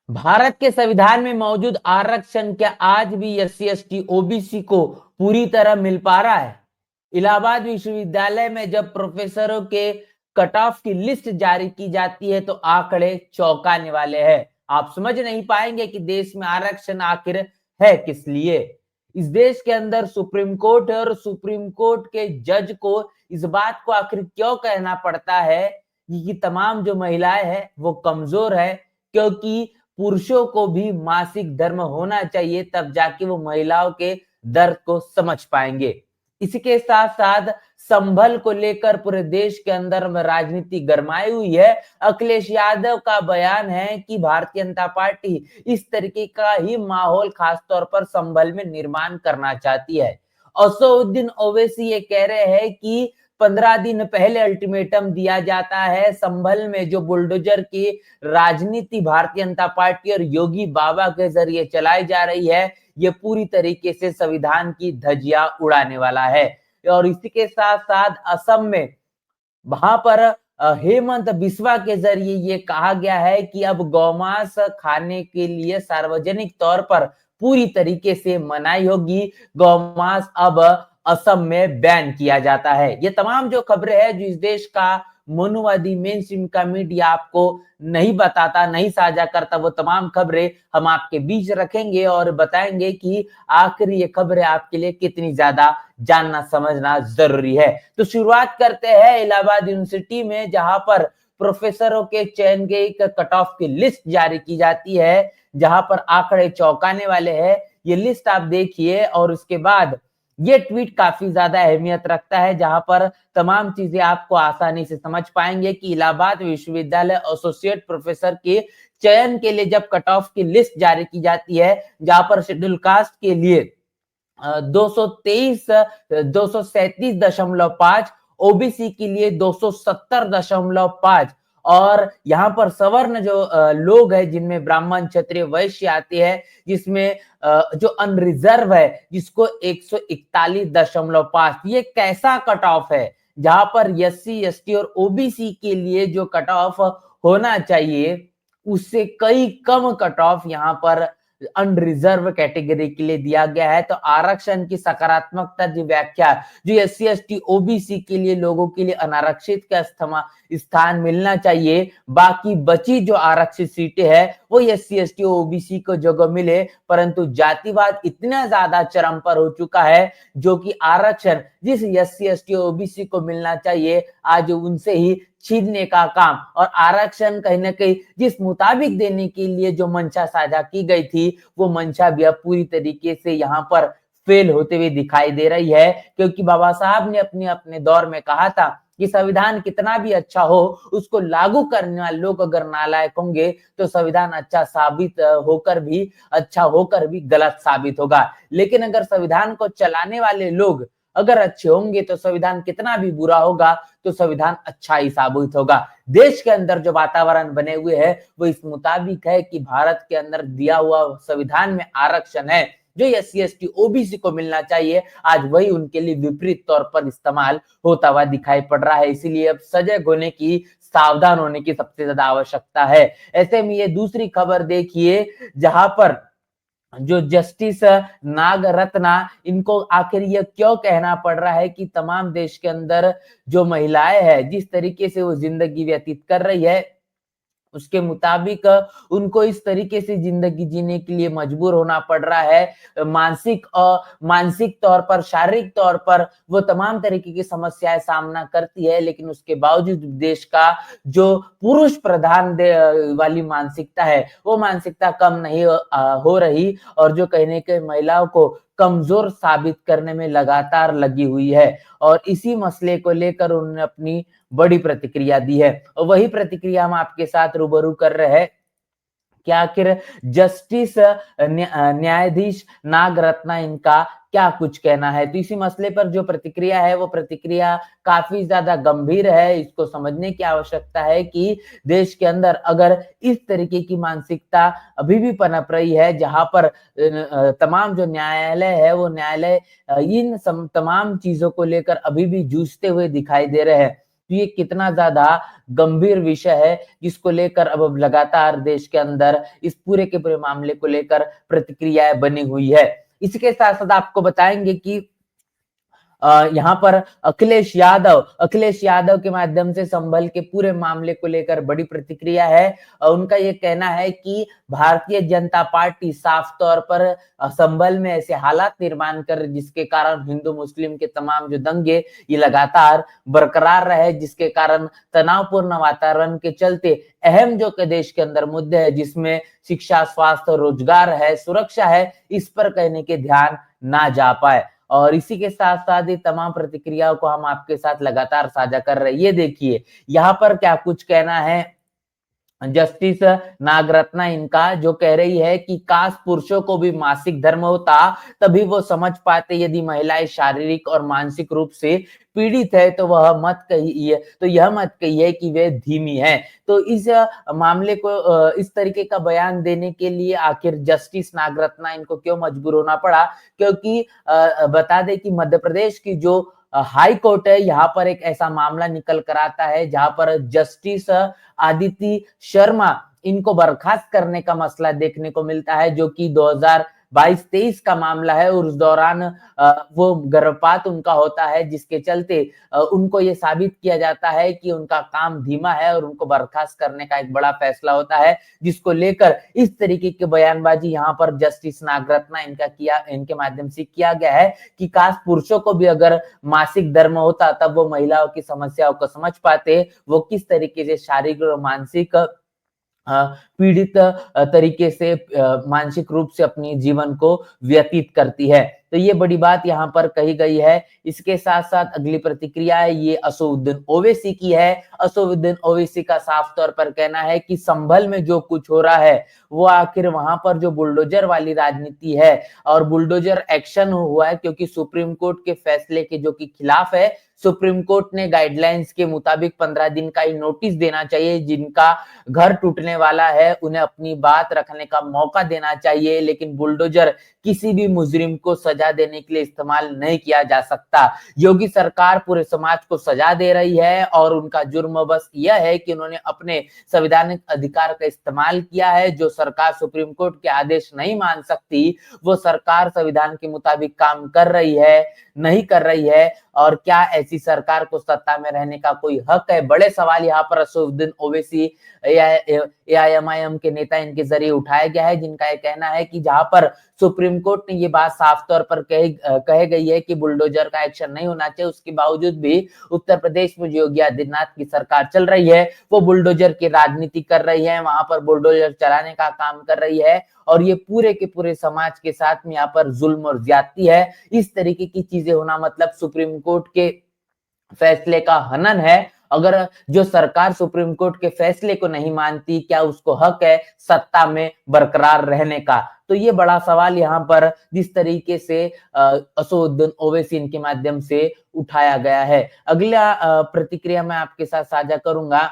भारत के संविधान में मौजूद आरक्षण क्या आज भी एससी एसटी ओबीसी को पूरी तरह मिल पा रहा है? इलाहाबाद विश्वविद्यालय में जब प्रोफेसरों के कट ऑफ की लिस्ट जारी की जाती है तो आंकड़े चौंकाने वाले हैं। आप समझ नहीं पाएंगे कि देश में आरक्षण आखिर है किस लिए। इस देश के अंदर सुप्रीम कोर्ट है और सुप्रीम कोर्ट के जज को इस बात को आखिर क्यों कहना पड़ता है कि तमाम जो महिलाएं हैं वो कमजोर है, क्योंकि पुरुषों को भी मासिक धर्म होना चाहिए, तब जाके वो महिलाओं के दर्द को समझ पाएंगे। इसी के साथ साथ संभल को लेकर पूरे देश के अंदर में राजनीति गरमाई हुई है। अखिलेश यादव का बयान है कि भारतीय जनता पार्टी इस तरीके का ही माहौल खासतौर पर संभल में निर्माण करना चाहती है। असदुद्दीन ओवैसी ये कह रहे हैं कि 15 दिन पहले अल्टीमेटम दिया जाता है। संभल में जो बुलडोजर की राजनीति भारतीय जनता पार्टी और योगी बाबा के जरिए चलाई जा रही है, ये पूरी तरीके से संविधान की धज्जियां उड़ाने वाला है। और इसी के साथ साथ असम में वहां पर हेमंत बिस्वा के जरिए ये कहा गया है कि अब गौमांस खाने के लिए सार्वजनिक तौर पर पूरी तरीके से मनाही होगी। गौमांस अब असम में बैन किया जाता है। ये तमाम जो खबरें हैं जो इस देश का मनुवादी मेन स्ट्रीम का मीडिया आपको नहीं बताता, नहीं साझा करता, वो तमाम खबरें हम आपके बीच रखेंगे और बताएंगे कि आखिर ये खबरें आपके लिए कितनी ज्यादा जानना समझना जरूरी है। तो शुरुआत करते हैं इलाहाबाद यूनिवर्सिटी में, जहां पर प्रोफेसरों के चयन के एक कट ऑफ की लिस्ट जारी की जाती है, जहां पर आंकड़े चौंकाने वाले हैं। ये लिस्ट आप देखिए और उसके बाद ये ट्वीट काफी ज्यादा अहमियत रखता है, जहां पर तमाम चीजें आपको आसानी से समझ पाएंगे कि इलाहाबाद विश्वविद्यालय एसोसिएट प्रोफेसर के चयन के लिए जब कट ऑफ की लिस्ट जारी की जाती है, जहां पर शेड्यूल कास्ट के लिए 223 237.5, ओबीसी के लिए 270.5, और यहाँ पर सवर्ण जो लोग हैं जिनमें ब्राह्मण क्षत्रिय वैश्य आते हैं, जिसमें जो अनरिजर्व है जिसको 141.5। ये कैसा कट ऑफ है जहां पर एससी एसटी और ओबीसी के लिए जो कट ऑफ होना चाहिए उससे कई कम कट ऑफ यहाँ पर अनरिजर्व कैटेगरी के लिए दिया गया है। तो आरक्षण की सकारात्मकता की व्याख्या जो एससी एसटी ओबीसी के लिए लोगों के लिए अनारक्षित का स्थान मिलना चाहिए, बाकी बची जो आरक्षित सीटें हैं वो एससी एसटी ओबीसी को जगह मिले, परंतु जातिवाद इतना ज्यादा चरम पर हो चुका है जो कि आरक्षण जिस एससी एसटी ओबीसी को मिलना चाहिए आज उनसे ही छीनने का काम, और आरक्षण कहीं ना कहीं जिस मुताबिक देने के लिए जो मंशा साझा की गई थी वो मंशा भी अब पूरी तरीके से यहाँ पर फेल होते हुए दिखाई दे रही है। क्योंकि बाबा साहब ने अपने अपने दौर में कहा था कि संविधान कितना भी अच्छा हो, उसको लागू करने वाले लोग अगर नालायक होंगे तो संविधान अच्छा होकर भी गलत साबित होगा। लेकिन अगर संविधान को चलाने वाले लोग अगर अच्छे होंगे तो संविधान कितना भी बुरा होगा तो संविधान अच्छा ही साबित होगा। देश के अंदर जो वातावरण बने हुए हैं वो इस मुताबिक है कि भारत के अंदर दिया हुआ संविधान में आरक्षण है जो एससी एसटी ओबीसी को मिलना चाहिए, आज वही उनके लिए विपरीत तौर पर इस्तेमाल होता हुआ दिखाई पड़ रहा है। इसीलिए अब सजग होने की, सावधान होने की सबसे ज्यादा आवश्यकता है। ऐसे में ये दूसरी खबर देखिए जहां पर जो जस्टिस नाग रत्ना, इनको आखिर ये क्यों कहना पड़ रहा है कि तमाम देश के अंदर जो महिलाएं हैं जिस तरीके से वो जिंदगी व्यतीत कर रही है उसके मुताबिक उनको इस तरीके से जिंदगी जीने के लिए मजबूर होना पड़ रहा है। मानसिक तौर पर, शारीरिक तौर पर वो तमाम तरीके की समस्याएं सामना करती है, लेकिन उसके बावजूद देश का जो पुरुष प्रधान वाली मानसिकता है वो मानसिकता कम नहीं हो रही, और जो कहने के महिलाओं को कमजोर साबित करने में लगातार लगी हुई है। और इसी मसले को लेकर उन्होंने अपनी बड़ी प्रतिक्रिया दी है, और वही प्रतिक्रिया हम आपके साथ रूबरू कर रहे हैं कि आखिर जस्टिस न्यायाधीश नागरत्ना इनका क्या कुछ कहना है। तो इसी मसले पर जो प्रतिक्रिया है वो प्रतिक्रिया काफी ज्यादा गंभीर है। इसको समझने की आवश्यकता है कि देश के अंदर अगर इस तरीके की मानसिकता अभी भी पनप रही है जहां पर तमाम जो न्यायालय है वो न्यायालय इन तमाम चीजों को लेकर अभी भी जूझते हुए दिखाई दे रहे हैं, तो ये कितना ज्यादा गंभीर विषय है जिसको लेकर अब लगातार देश के अंदर इस पूरे के पूरे मामले को लेकर प्रतिक्रियाएं बनी हुई है। इसके साथ साथ आपको बताएंगे कि यहाँ पर अखिलेश यादव के माध्यम से संभल के पूरे मामले को लेकर बड़ी प्रतिक्रिया है। उनका ये कहना है कि भारतीय जनता पार्टी साफ तौर पर संभल में ऐसे हालात निर्माण कर जिसके कारण हिंदू मुस्लिम के तमाम जो दंगे ये लगातार बरकरार रहे, जिसके कारण तनावपूर्ण वातावरण के चलते अहम जो के देश के अंदर मुद्दे है जिसमें शिक्षा, स्वास्थ्य, रोजगार है, सुरक्षा है, इस पर कहने के ध्यान ना जा पाए। और इसी के साथ साथ ये तमाम प्रतिक्रियाओं को हम आपके साथ लगातार साझा कर रहे हैं। ये देखिए यहाँ पर क्या कुछ कहना है जस्टिस नागरत्ना इनका, जो कह रही है कि काश पुरुषों को भी मासिक धर्म होता तभी वो समझ पाते यदि महिलाएं शारीरिक और मानसिक रूप से पीड़ित है तो यह मत कहिए कि वे धीमी है। तो इस मामले को इस तरीके का बयान देने के लिए आखिर जस्टिस नागरत्ना इनको क्यों मजबूर होना पड़ा, क्योंकि बता दें कि मध्य प्रदेश की जो हाई कोर्ट है यहाँ पर एक ऐसा मामला निकल कर आता है जहां पर जस्टिस आदिति शर्मा इनको बर्खास्त करने का मसला देखने को मिलता है, जो कि 2022-23 का मामला है। और उस दौरान वो गर्भपात उनका होता है जिसके चलते उनको ये साबित किया जाता है कि उनका काम धीमा है और उनको बर्खास्त करने का एक बड़ा फैसला होता है, जिसको लेकर इस तरीके की बयानबाजी यहाँ पर जस्टिस नागरत्ना इनके माध्यम से किया गया है कि काश पुरुषों को भी अगर मासिक धर्म होता तब वो महिलाओं की समस्याओं को समझ पाते, वो किस तरीके से शारीरिक और मानसिक पीड़ित तरीके से मानसिक रूप से अपने जीवन को व्यतीत करती है। तो ये बड़ी बात यहाँ पर कही गई है। इसके साथ साथ अगली प्रतिक्रिया है ये असदुद्दीन ओवैसी की है। असदुद्दीन ओवैसी का साफ तौर पर कहना है कि संभल में जो कुछ हो रहा है वो आखिर वहां पर जो बुलडोजर वाली राजनीति है और बुलडोजर एक्शन हुआ है, क्योंकि सुप्रीम कोर्ट के फैसले के जो कि खिलाफ है। सुप्रीम कोर्ट ने गाइडलाइंस के मुताबिक 15 दिन का ही नोटिस देना चाहिए, जिनका घर टूटने वाला है उन्हें अपनी बात रखने का मौका देना चाहिए, लेकिन बुलडोजर किसी भी मुजरिम को सजा देने के लिए इस्तेमाल नहीं किया जा सकता। योगी सरकार पूरे समाज को सजा दे रही है और उनका जुर्म बस यह है कि उन्होंने अपने संवैधानिक अधिकार का इस्तेमाल किया है। जो सरकार सुप्रीम कोर्ट के आदेश नहीं मान सकती वो सरकार संविधान के मुताबिक काम कर रही है, नहीं कर रही है, और क्या ऐसी सरकार को सत्ता में रहने का कोई हक है? बड़े सवाल यहाँ पर असदुद्दीन ओवैसी एआईएमआईएम के नेता इनके जरिए उठाया गया है, जिनका यह कहना है कि जहां पर सुप्रीम कोर्ट ने ये बात साफ तौर पर कह गई है कि बुलडोजर का एक्शन नहीं होना चाहिए, उसके बावजूद भी उत्तर प्रदेश में जो योगी आदित्यनाथ की सरकार चल रही है वो बुलडोजर की राजनीति कर रही है, वहां पर बुलडोजर चलाने का काम कर रही है और ये पूरे के पूरे समाज के साथ में यहाँ पर जुल्म और ज्यादती है। इस तरीके की चीजें होना मतलब सुप्रीम कोर्ट के फैसले का हनन है। अगर जो सरकार सुप्रीम कोर्ट के फैसले को नहीं मानती, क्या उसको हक है सत्ता में बरकरार रहने का? तो ये बड़ा सवाल यहाँ पर जिस तरीके से असदुद्दीन ओवैसी इनके माध्यम से उठाया गया है। अगला प्रतिक्रिया मैं आपके साथ साझा करूंगा,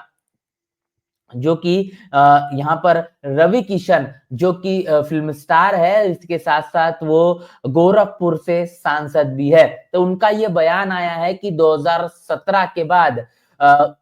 जो कि यहाँ पर रवि किशन जो कि फिल्म स्टार है, इसके साथ साथ वो गोरखपुर से सांसद भी है। तो उनका ये बयान आया है कि 2017 के बाद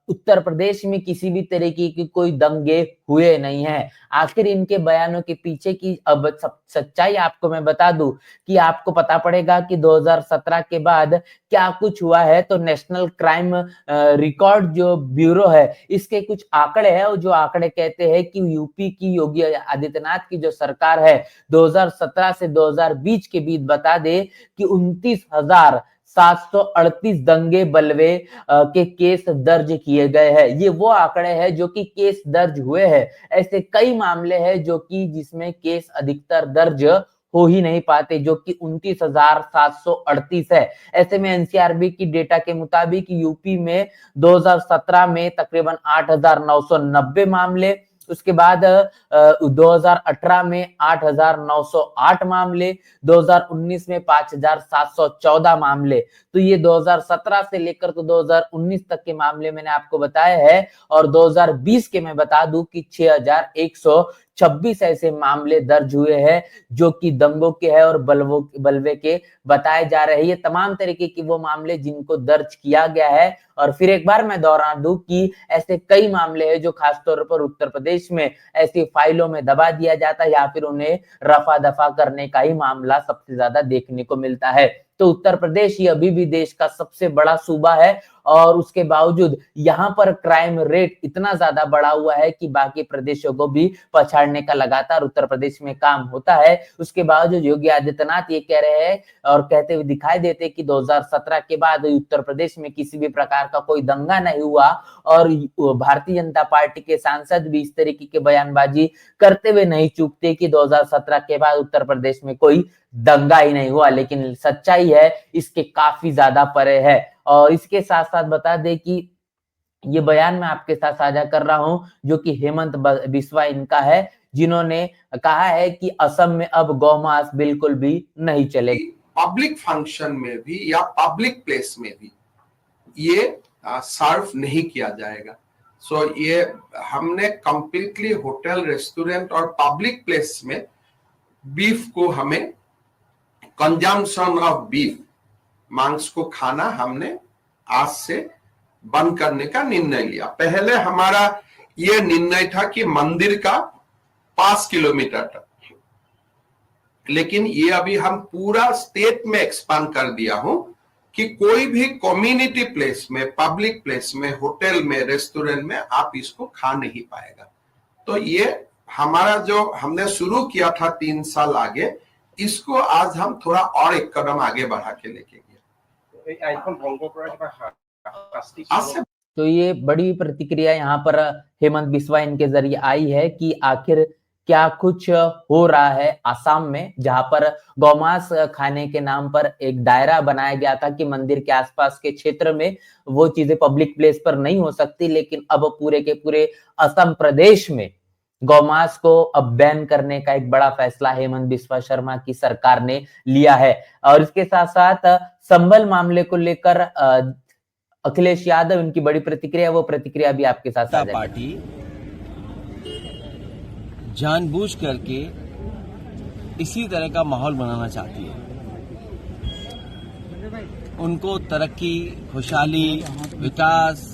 उत्तर प्रदेश में किसी भी तरीके की कोई दंगे हुए नहीं है। आखिर इनके बयानों के पीछे की अब सच्चाई आपको मैं बता दूं कि आपको पता पड़ेगा कि 2017 के बाद क्या कुछ हुआ है। तो नेशनल क्राइम रिकॉर्ड जो ब्यूरो है इसके कुछ आंकड़े हैं, और जो आंकड़े कहते हैं कि यूपी की योगी आदित्यनाथ की जो सरकार है 2017 से 2020 के बीच बता दे कि 29,738 दंगे बलवे के केस दर्ज किए गए हैं। ये वो आंकड़े हैं जो कि केस दर्ज हुए हैं। ऐसे कई मामले हैं जो कि जिसमें केस अधिकतर दर्ज हो ही नहीं पाते, जो कि 29,738 है। ऐसे में एनसीआरबी की डेटा के मुताबिक यूपी में 2017 में तकरीबन 8,990 मामले, उसके बाद 2018 में 8,908 मामले, 2019 में 5,714 मामले। तो ये 2017 से लेकर तो 2019 तक के मामले मैंने आपको बताए हैं। और 2020 के मैं बता दूं कि 6,100 26 ऐसे मामले दर्ज हुए हैं जो कि दंगों के हैं और बलवे के बताए जा रहे हैं। ये तमाम तरीके की वो मामले जिनको दर्ज किया गया है। और फिर एक बार मैं दोहरा दूं कि ऐसे कई मामले हैं जो खासतौर पर उत्तर प्रदेश में ऐसी फाइलों में दबा दिया जाता है या फिर उन्हें रफा दफा करने का ही मामला सबसे ज्यादा देखने को मिलता है। तो उत्तर प्रदेश ही अभी भी देश का सबसे बड़ा सूबा है और उसके बावजूद यहाँ पर क्राइम रेट इतना ज्यादा बढ़ा हुआ है कि बाकी प्रदेशों को भी पछाड़ने का लगातार उत्तर प्रदेश में काम होता है। उसके बावजूद योगी आदित्यनाथ ये कह रहे हैं और कहते हुए दिखाई देते कि 2017 के बाद उत्तर प्रदेश में किसी भी प्रकार का कोई दंगा नहीं हुआ और भारतीय जनता पार्टी के सांसद भी इस तरीके की बयानबाजी करते हुए नहीं चूकते कि 2017 के बाद उत्तर प्रदेश में कोई दंगा ही नहीं हुआ। लेकिन सच्चाई है इसके काफी ज्यादा परे है। और इसके साथ साथ बता दें कि ये बयान मैं आपके साथ साझा कर रहा हूं जो कि हेमंत बिस्वा इनका है, जिन्होंने कहा है कि असम में अब गौमांस बिल्कुल भी नहीं चलेगा। पब्लिक फंक्शन में भी या पब्लिक प्लेस में भी ये सर्व नहीं किया जाएगा। सो ये हमने कंप्लीटली होटल, रेस्टोरेंट और पब्लिक प्लेस में बीफ को हमें कंजम्पशन ऑफ बीफ, मांस को खाना हमने आज से बंद करने का निर्णय लिया। पहले हमारा यह निर्णय था कि मंदिर का 5 किलोमीटर तक, लेकिन ये अभी हम पूरा स्टेट में एक्सपांड कर दिया हूं कि कोई भी कम्युनिटी प्लेस में, पब्लिक प्लेस में, होटल में, रेस्टोरेंट में आप इसको खा नहीं पाएगा। तो ये हमारा जो हमने शुरू किया था 3 साल आगे, इसको आज हम थोड़ा और एक कदम आगे बढ़ा के लेके गए। तो ये बड़ी प्रतिक्रिया यहाँ पर हेमंत बिस्वा इनके जरिए आई है कि आखिर क्या कुछ हो रहा है आसाम में, जहां पर गौमांस खाने के नाम पर एक दायरा बनाया गया था कि मंदिर के आसपास के क्षेत्र में वो चीजें पब्लिक प्लेस पर नहीं हो सकती, लेकिन अब पूरे के पूरे असम प्रदेश में गौमांस को अब बैन करने का एक बड़ा फैसला हेमंत बिस्वा शर्मा की सरकार ने लिया है। और इसके साथ साथ संभल मामले को लेकर अखिलेश यादव इनकी बड़ी प्रतिक्रिया, वो प्रतिक्रिया भी आपके साथ साझा पार्टी जानबूझ करके इसी तरह का माहौल बनाना चाहती है। उनको तरक्की, खुशहाली, विकास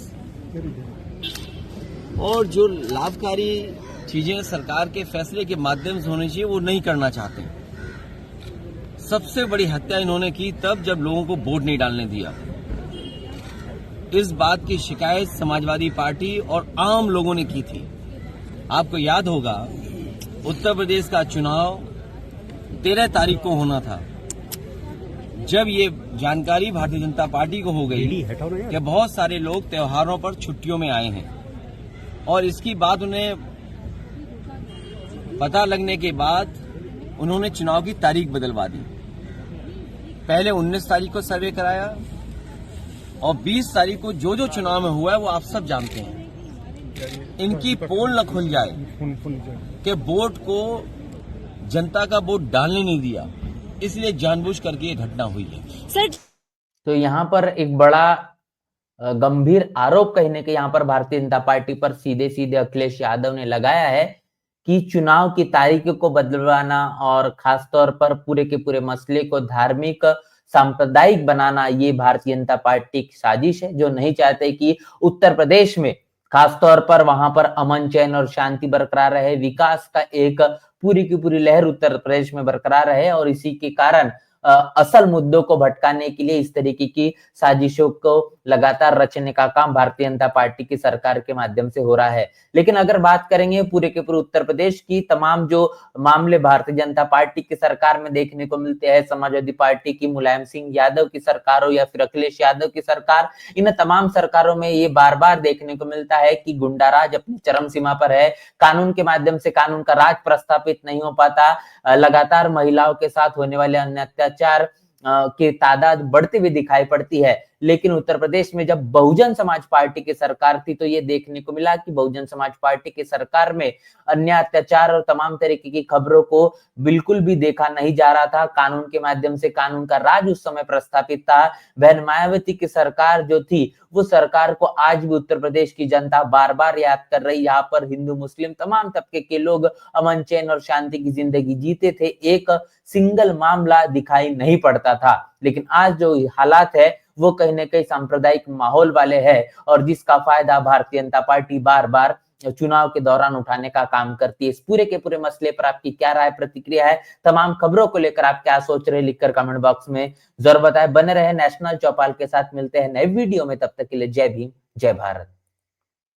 और जो लाभकारी चीजें सरकार के फैसले के माध्यम से होनी चाहिए वो नहीं करना चाहते। सबसे बड़ी हत्या इन्होंने की तब जब लोगों को वोट नहीं डालने दिया। इस बात की शिकायत समाजवादी पार्टी और आम लोगों ने की थी। आपको याद होगा उत्तर प्रदेश का चुनाव 13 तारीख को होना था। जब ये जानकारी भारतीय जनता पार्टी को हो गई कि बहुत सारे लोग त्योहारों पर छुट्टियों में आए हैं और इसकी बात उन्हें पता लगने के बाद उन्होंने चुनाव की तारीख बदलवा दी। पहले 19 तारीख को सर्वे कराया और 20 तारीख को जो जो चुनाव में हुआ है वो आप सब जानते हैं। इनकी पोल न खुल जाए कि वोट को जनता का वोट डालने नहीं दिया, इसलिए जानबूझ करके ये घटना हुई है। सर, तो यहाँ पर एक बड़ा गंभीर आरोप कहने के यहाँ पर भारतीय जनता पार्टी पर सीधे सीधे अखिलेश यादव ने लगाया है कि चुनाव की तारीख को बदलवाना और खासतौर पर पूरे के पूरे मसले को धार्मिक सांप्रदायिक बनाना ये भारतीय जनता पार्टी की साजिश है, जो नहीं चाहते कि उत्तर प्रदेश में खासतौर पर वहां पर अमन चैन और शांति बरकरार रहे, विकास का एक पूरी की पूरी लहर उत्तर प्रदेश में बरकरार रहे। और इसी के कारण असल मुद्दों को भटकाने के लिए इस तरीके की साजिशों को लगातार रचने का काम भारतीय जनता पार्टी की सरकार के माध्यम से हो रहा है। लेकिन अगर बात करेंगे पूरे के पूरे उत्तर प्रदेश की, तमाम जो मामले भारतीय जनता पार्टी की सरकार में देखने को मिलते हैं, समाजवादी पार्टी की मुलायम सिंह यादव की सरकार हो या फिर अखिलेश यादव की सरकार, इन तमाम सरकारों में ये बार बार देखने को मिलता है कि गुंडाराज अपनी चरम सीमा पर है। कानून के माध्यम से कानून का राज प्रस्थापित नहीं हो पाता। लगातार महिलाओं के साथ होने वाले अन्य अत्याचार की तादाद बढ़ती हुई दिखाई पड़ती है। लेकिन उत्तर प्रदेश में जब बहुजन समाज पार्टी की सरकार थी तो ये देखने को मिला कि बहुजन समाज पार्टी की सरकार में अन्य अत्याचार और तमाम तरीके की खबरों को बिल्कुल भी देखा नहीं जा रहा था। कानून के माध्यम से कानून का राज उस समय प्रस्थापित था। बहन मायावती की सरकार जो थी वो सरकार को आज भी उत्तर प्रदेश की जनता बार बार याद कर रही। यहाँ पर हिंदू मुस्लिम तमाम तबके के लोग अमन चैन और शांति की जिंदगी जीते थे, एक सिंगल मामला दिखाई नहीं पड़ता था। लेकिन आज जो हालात है वो कहीं ना कहीं सांप्रदायिक माहौल वाले हैं और जिसका फायदा भारतीय जनता पार्टी बार बार चुनाव के दौरान उठाने का काम करती है। इस पूरे के पूरे मसले पर आपकी क्या राय प्रतिक्रिया है, तमाम खबरों को लेकर आप क्या सोच रहे हैं, लिखकर कमेंट बॉक्स में जरूर बताएं। बने रहे नेशनल चौपाल के साथ, मिलते हैं नए वीडियो में, तब तक के लिए जय भीम जय भारत।